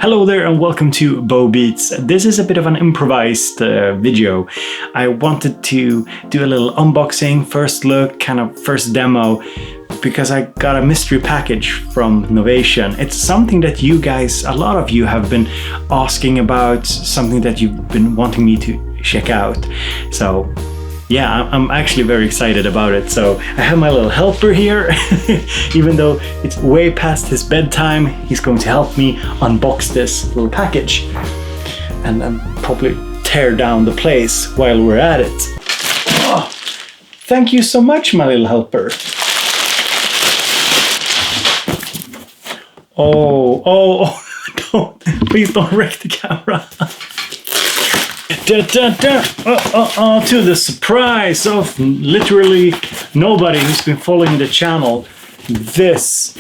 Hello there and welcome to Bo Beats. This is a bit of an improvised video. I wanted to do a little unboxing, first look, kind of first demo, because I got a mystery package from Novation. It's something that you guys, a lot of you have been asking about, something that you've been wanting me to check out. So yeah, I'm actually very excited about it. So I have my little helper here. Even though it's way past his bedtime, he's going to help me unbox this little package and probably tear down the place while we're at it. Oh, thank you so much, my little helper. Oh, please don't wreck the camera. To the surprise of literally nobody who's been following the channel, this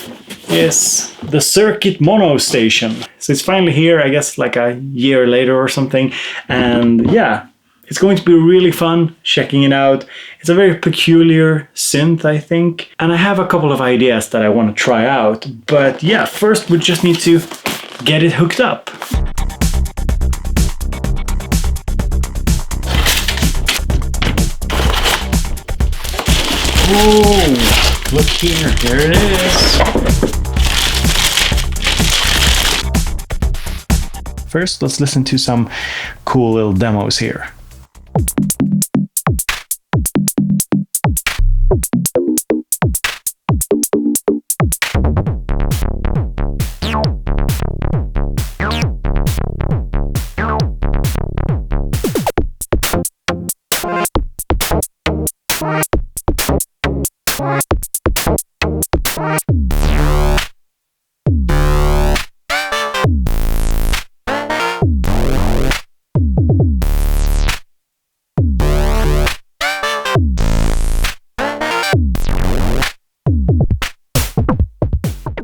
is the Circuit Mono Station. So it's finally here, I guess like a year later or something. And yeah, it's going to be really fun checking it out. It's a very peculiar synth, I think. And I have a couple of ideas that I want to try out. But yeah, first we just need to get it hooked up. Oh, look here, here it is. First, let's listen to some cool little demos here.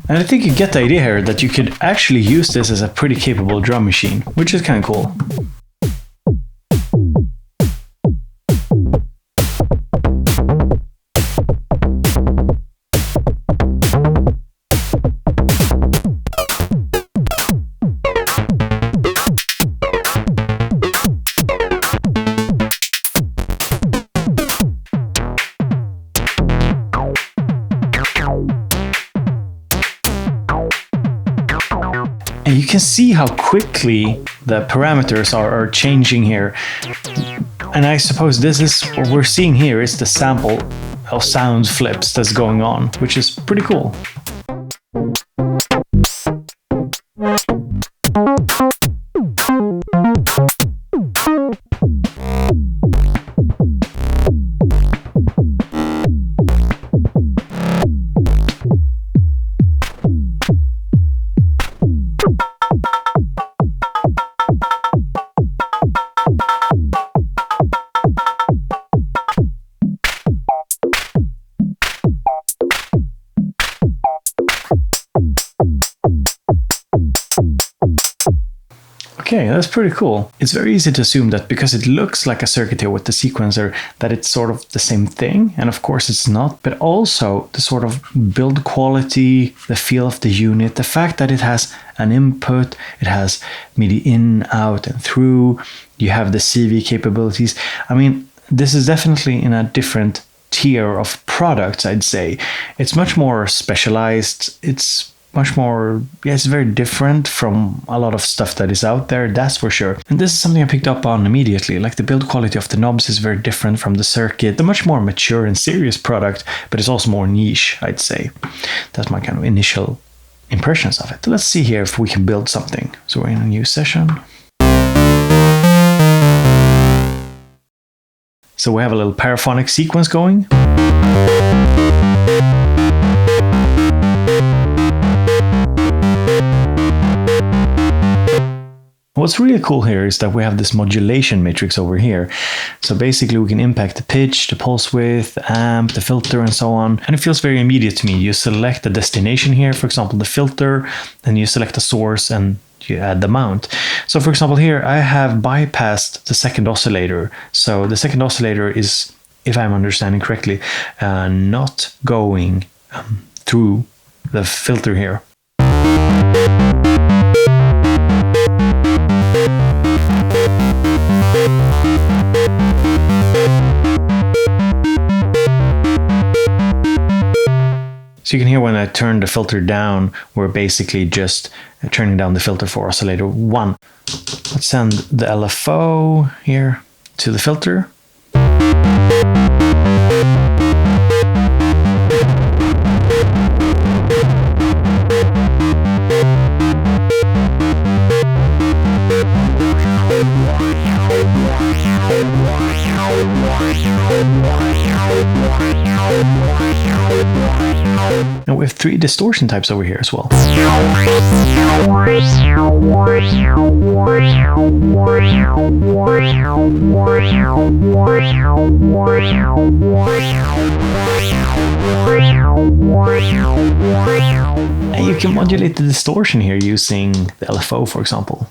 And I think you get the idea here that you could actually use this as a pretty capable drum machine, which is kind of cool. And you can see how quickly the parameters are changing here. And I suppose this is what we're seeing here is the sample of sound flips that's going on, which is pretty cool. Okay, that's pretty cool. It's very easy to assume that because it looks like a circuit here with the sequencer, that it's sort of the same thing. And of course it's not, but also the sort of build quality, the feel of the unit, the fact that it has an input, it has MIDI in, out, and through, you have the CV capabilities. I mean, this is definitely in a different tier of products, I'd say. It's much more specialized. It's much more, yeah, it's very different from a lot of stuff that is out there, that's for sure. And this is something I picked up on immediately. Like the build quality of the knobs is very different from the circuit. It's a much more mature and serious product, but it's also more niche, I'd say. That's my kind of initial impressions of it. Let's see here if we can build something. So we're in a new session. So we have a little paraphonic sequence going. What's really cool here is that we have this modulation matrix over here. So basically we can impact the pitch, the pulse width, amp, the filter, and so on. And it feels very immediate to me. You select the destination here, for example, the filter, and you select the source and you add the mount. So for example, here I have bypassed the second oscillator. So the second oscillator is, if I'm understanding correctly, not going through the filter here. So you can hear when I turn the filter down, we're basically just turning down the filter for oscillator 1. Let's send the LFO here to the filter. And we have 3 distortion types over here as well. And you can modulate the distortion here using the LFO, for example.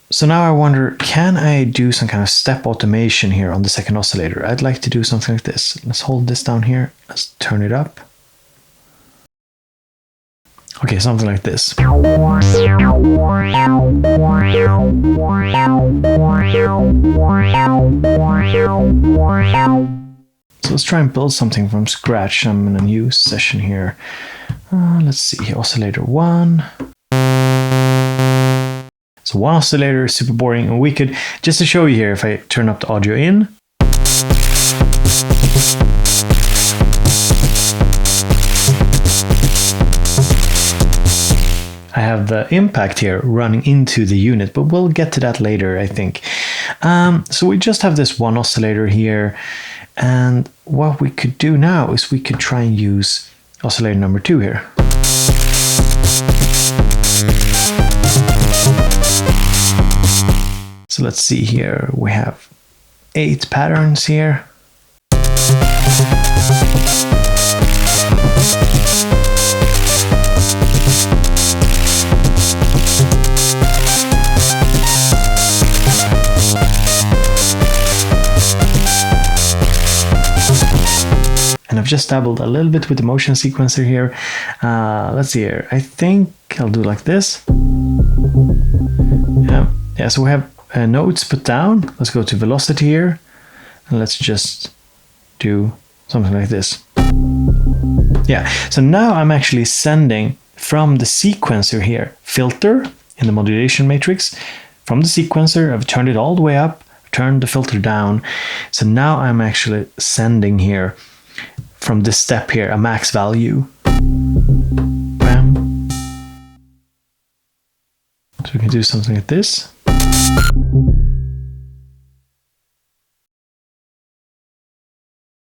So now I wonder, can I do some kind of step automation here on the second oscillator? I'd like to do something like this. Let's hold this down here. Let's turn it up. Okay, something like this. So let's try and build something from scratch. I'm in a new session here. Let's see here, oscillator 1. So 1 oscillator, super boring, and we could, just to show you here, if I turn up the audio in, I have the impact here running into the unit, but we'll get to that later, I think. So we just have this 1 oscillator here, and what we could do now is we could try and use oscillator number 2 here. So let's see here, we have 8 patterns here. And I've just dabbled a little bit with the motion sequencer here. Let's see here. I think I'll do like this. Yeah, so we have notes put down. Let's go to velocity here. And let's just do something like this. Yeah, so now I'm actually sending from the sequencer here, filter in the modulation matrix. From the sequencer, I've turned it all the way up, turned the filter down. So now I'm actually sending here from this step here, a max value. Bam. So we can do something like this.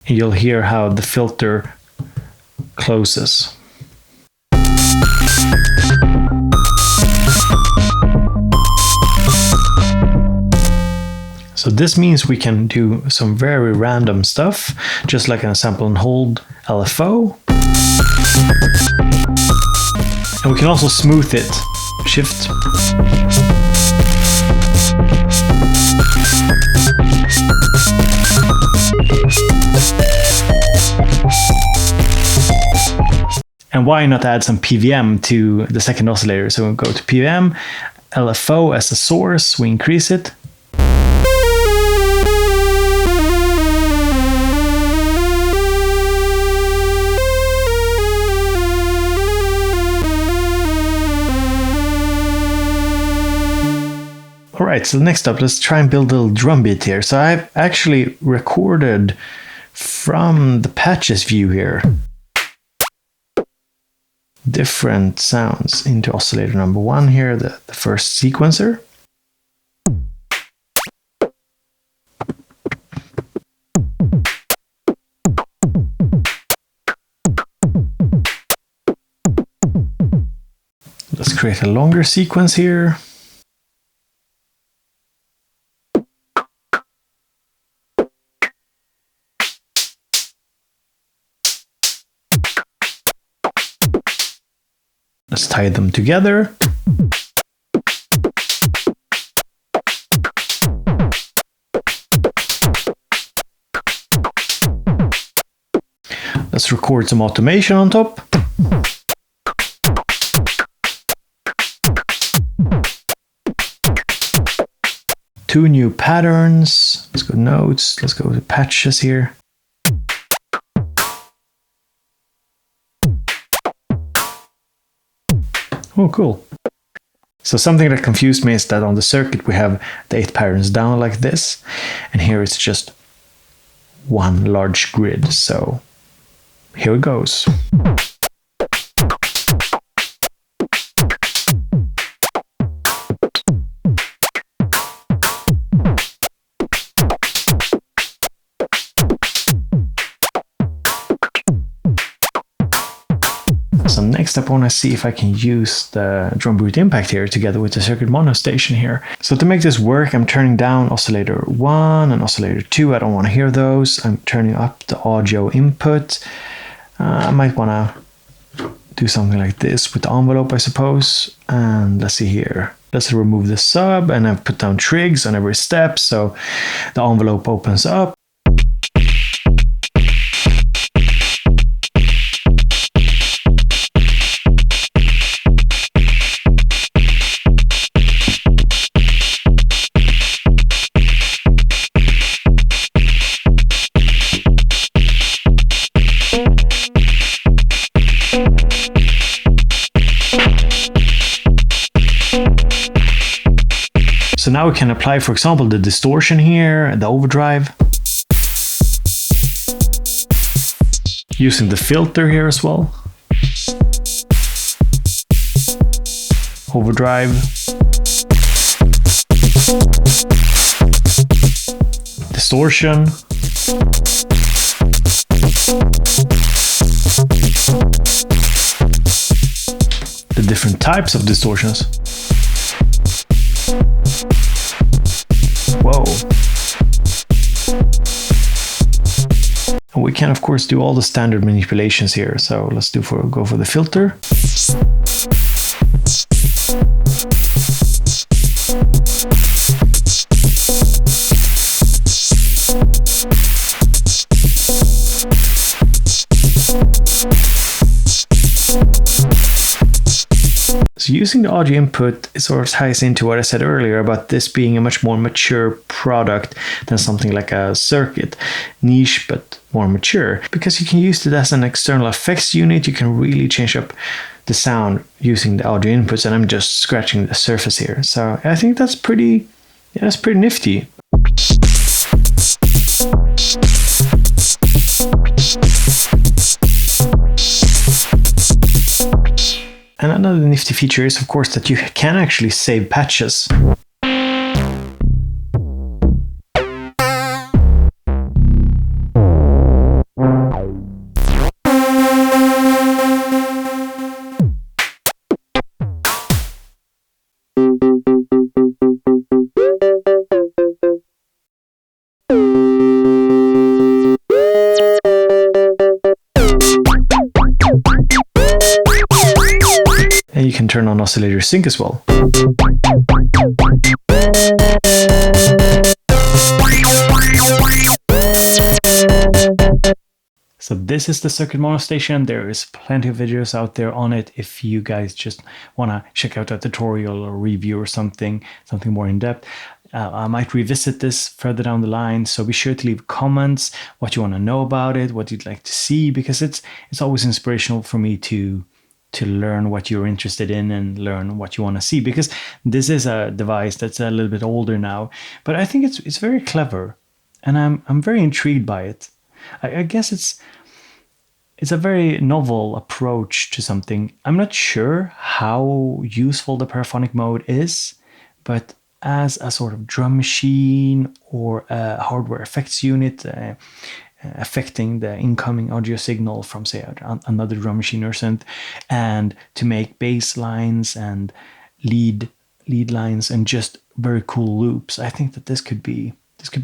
And you'll hear how the filter closes. So this means we can do some very random stuff, just like an sample and hold LFO. And we can also smooth it. Shift. And why not add some PVM to the second oscillator? So we'll go to PVM, LFO as a source, we increase it. All right, so next up, let's try and build a little drum beat here. So I've actually recorded from the patches view here different sounds into oscillator number 1 here, the first sequencer. Let's create a longer sequence here. Let's tie them together. Let's record some automation on top. 2 new patterns. Let's go notes. Let's go to patches here. Oh, cool. So something that confused me is that on the circuit we have the 8 patterns down like this, and here it's just one large grid. So here it goes. So next up I want to see if I can use the drum boot impact here together with the circuit mono station here. So to make this work, I'm turning down oscillator 1 and oscillator 2. I don't want to hear those. I'm turning up the audio input. I might want to do something like this with the envelope, I suppose. And let's see here. Let's remove the sub, and I've put down trigs on every step so the envelope opens up. So now we can apply, for example, the distortion here, the overdrive. Using the filter here as well. Overdrive. Distortion. The different types of distortions. Whoa. And we can of course do all the standard manipulations here. So let's go for the filter. So using the audio input, it sort of ties into what I said earlier about this being a much more mature product than something like a circuit. Niche, but more mature. Because you can use it as an external effects unit, you can really change up the sound using the audio inputs, and I'm just scratching the surface here. So I think that's pretty nifty. And another nifty feature is, of course, that you can actually save patches. And you can turn on oscillator sync as well. So this is the circuit mono station. There is plenty of videos out there on it if you guys just want to check out a tutorial or review or something more in depth. I might revisit this further down the line, so be sure to leave comments what you want to know about it, what you'd like to see, because it's always inspirational for me to learn what you're interested in and learn what you want to see, because this is a device that's a little bit older now, but I think it's very clever, and I'm very intrigued by it. I guess it's a very novel approach to something. I'm not sure how useful the paraphonic mode is, but as a sort of drum machine or a hardware effects unit affecting the incoming audio signal from, say, another drum machine or synth, and to make bass lines and lead lines and just very cool loops, I think that this could be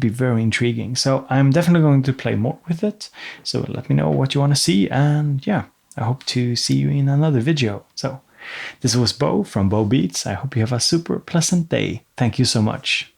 very intriguing. So I'm definitely going to play more with it. So let me know what you want to see, and yeah, I hope to see you in another video. So this was Bo from Bo Beats. I hope you have a super pleasant day. Thank you so much.